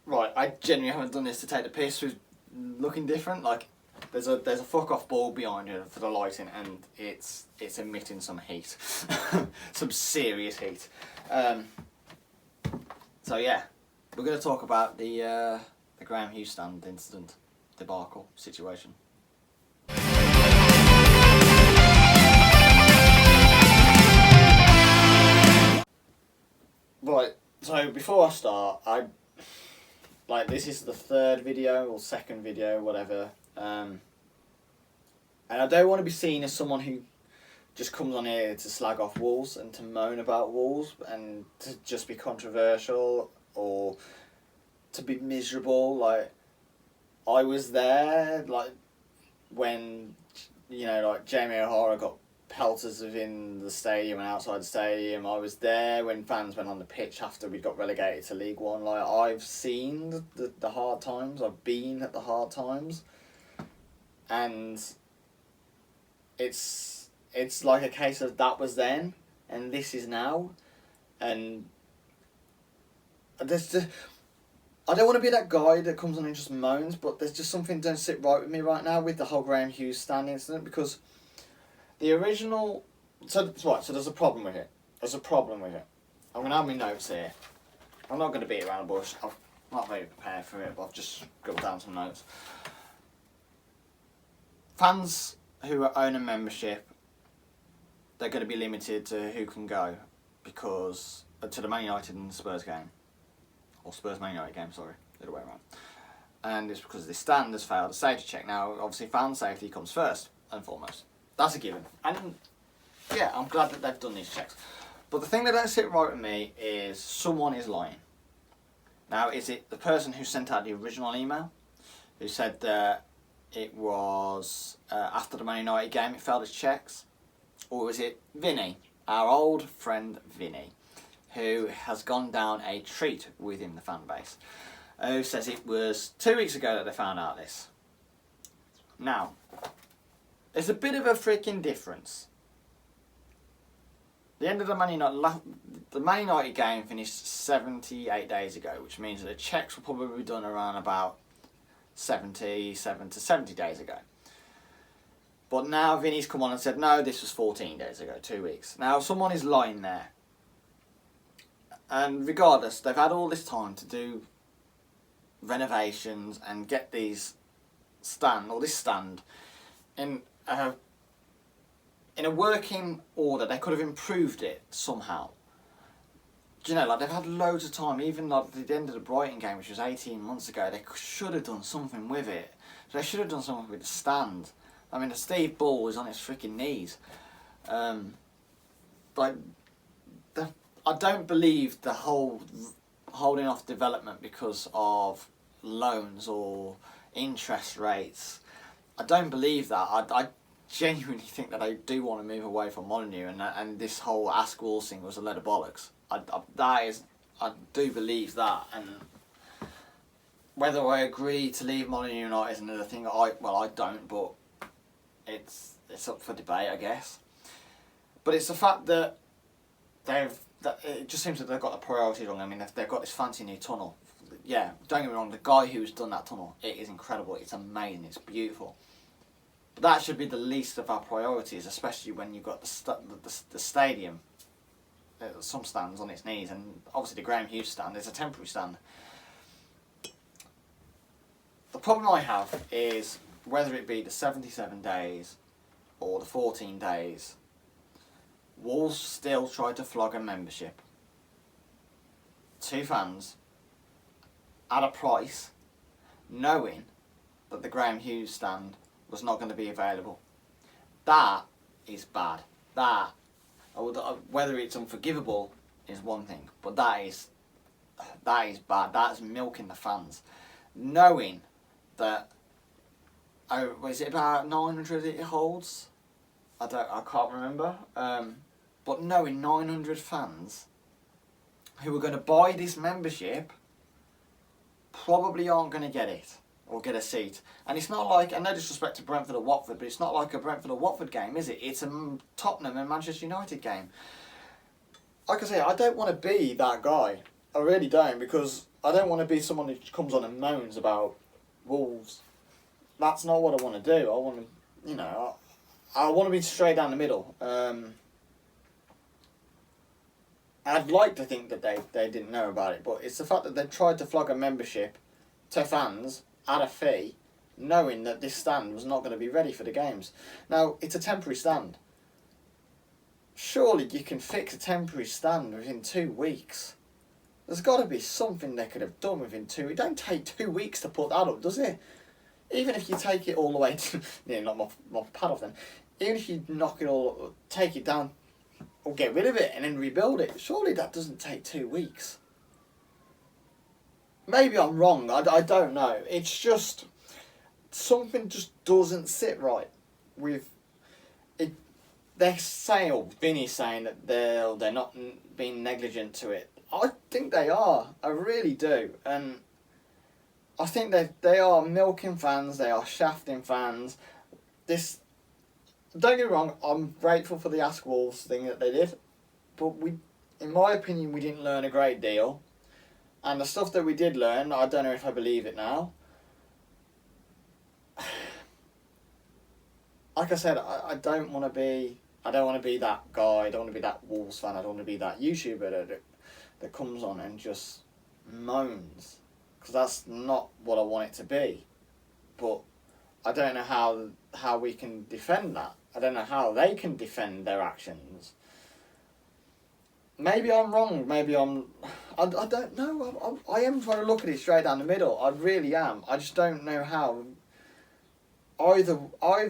Right, I genuinely haven't done this to take the piss with looking different. Like, there's a fuck off ball behind you for the lighting, and it's emitting some heat, some serious heat. So yeah, we're going to talk about the Graham Hughes stand incident, debacle situation. Right, so before I start, this is the third video or second video, whatever, and I don't want to be seen as someone who just comes on here to slag off Wolves and to moan about Wolves and to just be controversial or to be miserable. Like, I was there, like, when, Jamie O'Hara got pelters within the stadium and outside the stadium. I was there when fans went on the pitch after we got relegated to League One. Like, I've seen the hard times. I've been at the hard times, and it's like a case of that was then and this is now, and I don't want to be that guy that comes on and just moans, but there's just something that don't sit right with me right now with the whole Graham Hughes stand incident, because the original... So there's a problem with it. I'm going to have my notes here. I'm not going to beat around the bush. I'm not very prepared for it, but I've just scribbled down some notes. Fans who own a membership, they're going to be limited to who can go, because... to the Man United and Spurs game. Or Spurs Man United game, sorry. The other way around. And it's because the stand has failed a safety check. Now, obviously, fan safety comes first and foremost. That's a given. And yeah, I'm glad that they've done these checks. But the thing that don't sit right with me is someone is lying. Now, is it the person who sent out the original email, who said that it was after the Man United game it failed its checks? Or was it Vinny, our old friend Vinny, who has gone down a treat within the fan base, who says it was 2 weeks ago that they found out this? Now, there's a bit of a freaking difference. The end of the Man United game finished 78 days ago, which means that the checks were probably done around about 77 to 70 days ago. But now Vinny's come on and said, no, this was 14 days ago, 2 weeks. Now, someone is lying there. And regardless, they've had all this time to do renovations and get this stand in a working order. They could have improved it somehow. Do you know, like, they've had loads of time, even like at the end of the Brighton game, which was 18 months ago, they should have done something with it. They should have done something with the stand. I mean, Steve Ball was on his freaking knees. I don't believe the whole holding off development because of loans or interest rates. I don't believe that. I genuinely think that they do want to move away from Molyneux, and this whole Ask Wolves thing was a load of bollocks. I do believe that, and whether I agree to leave Molyneux or not is another thing. I don't, but it's up for debate, I guess. But it's the fact that it just seems that they've got the priorities wrong. I mean, they've got this fancy new tunnel. Yeah, don't get me wrong, the guy who's done that tunnel, it is incredible, it's amazing, it's beautiful. But that should be the least of our priorities, especially when you've got the stadium, some stands on its knees, and obviously the Graham Hughes stand is a temporary stand. The problem I have is whether it be the 77 days or the 14 days, Wolves still tried to flog a membership to fans at a price, knowing that the Graham Hughes stand was not going to be available. That is bad. Whether it's unforgivable is one thing, but that is bad. That's milking the fans, knowing that is it about 900 it holds? I can't remember. But knowing 900 fans who are going to buy this membership probably aren't going to get it or get a seat. And it's not like, and no disrespect to Brentford or Watford, but it's not like a Brentford or Watford game, is it? It's a Tottenham and Manchester United game. Like I say, I don't want to be that guy. I really don't, because I don't want to be someone who comes on and moans about Wolves. That's not what I want to do. I want to, you know, I want to be straight down the middle. I'd like to think that they didn't know about it, but it's the fact that they tried to flog a membership to fans at a fee, knowing that this stand was not going to be ready for the games. Now, it's a temporary stand. Surely you can fix a temporary stand within 2 weeks. There's got to be something they could have done within 2 weeks. It don't take 2 weeks to put that up, does it? Even if you take it all the way to... yeah, not my pad off then. Even if you knock it all... take it down or get rid of it and then rebuild it, surely that doesn't take 2 weeks. Maybe I'm wrong. I don't know. It's just... something just doesn't sit right with... it. They're saying, or Vinny's saying that they're not being negligent to it. I think they are. I really do. And I think they are milking fans. They are shafting fans. This, don't get me wrong, I'm grateful for the Ask Wolves thing that they did. But in my opinion, we didn't learn a great deal. And the stuff that we did learn, I don't know if I believe it now. Like I said, I don't want to be that guy. I don't want to be that Wolves fan. I don't want to be that YouTuber that comes on and just moans, because that's not what I want it to be. But I don't know how we can defend that. I don't know how they can defend their actions. Maybe I'm wrong. Maybe I don't know. I am trying to look at it straight down the middle. I really am. I just don't know how. Either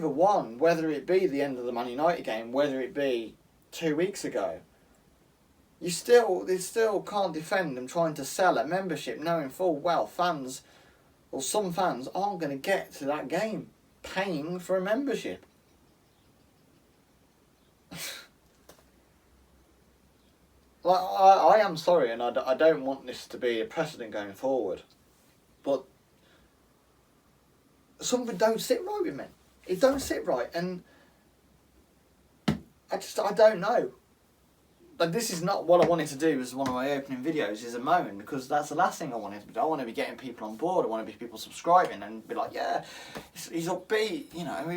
one, whether it be the end of the Man United game, whether it be 2 weeks ago, they still can't defend them trying to sell a membership, knowing full well fans, or some fans, aren't going to get to that game paying for a membership. Like, I am sorry, and I don't want this to be a precedent going forward, but something don't sit right with me. It don't sit right, and I don't know. Like, this is not what I wanted to do as one of my opening videos, is a moan, because that's the last thing I wanted to do. I want to be getting people on board. I want to be people subscribing and be like, yeah, he's upbeat, you know,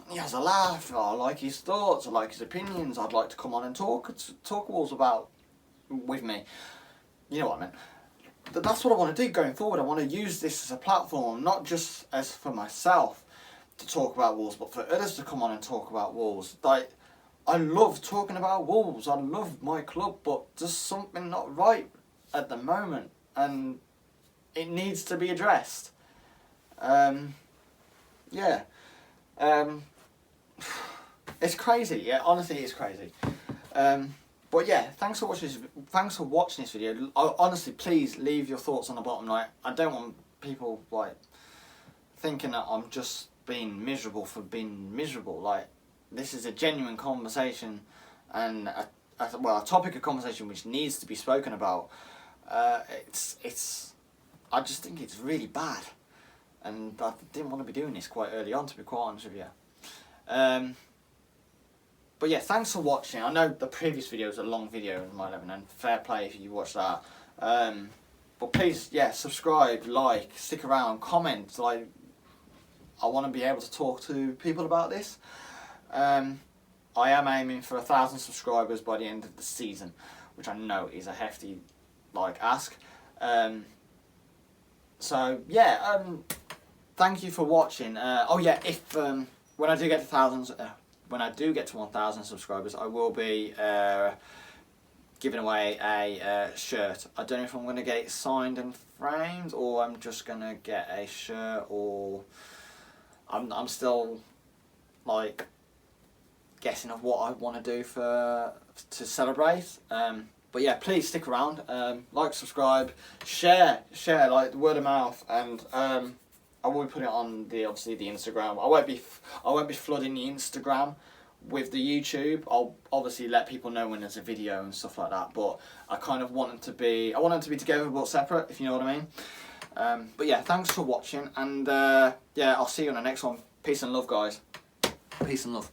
he has a laugh. I like his thoughts. I like his opinions. I'd like to come on and talk Wolves about with me. You know what I mean? That's what I want to do going forward. I want to use this as a platform, not just as for myself to talk about Wolves, but for others to come on and talk about Wolves. Like, I love talking about Wolves. I love my club, but there's something not right at the moment, and it needs to be addressed. Yeah. It's crazy. Yeah, honestly, it's crazy. But yeah, thanks for watching this video. Honestly, please leave your thoughts on the bottom. Like, I don't want people like thinking that I'm just being miserable for being miserable. Like, this is a genuine conversation, and a topic of conversation which needs to be spoken about. I just think it's really bad, and I didn't want to be doing this quite early on, to be quite honest with you. But yeah, thanks for watching. I know the previous video was a long video in my 11, and fair play if you watched that. But please, yeah, subscribe, like, stick around, comment. Like, I want to be able to talk to people about this. I am aiming for 1,000 subscribers by the end of the season, which I know is a hefty ask. So yeah, thank you for watching. Oh yeah, if when I do get to 1,000 subscribers, I will be giving away a shirt. I don't know if I'm going to get it signed and framed, or I'm just going to get a shirt, or I'm still like guessing of what I want to do to celebrate. But yeah, please stick around. Like, subscribe, share, like word of mouth, and I will be putting it on obviously the Instagram. I won't be flooding the Instagram with the YouTube. I'll obviously let people know when there's a video and stuff like that. But I kind of want them to be. I want them to be together but separate, if you know what I mean. But yeah, thanks for watching, and yeah, I'll see you on the next one. Peace and love, guys. Peace and love.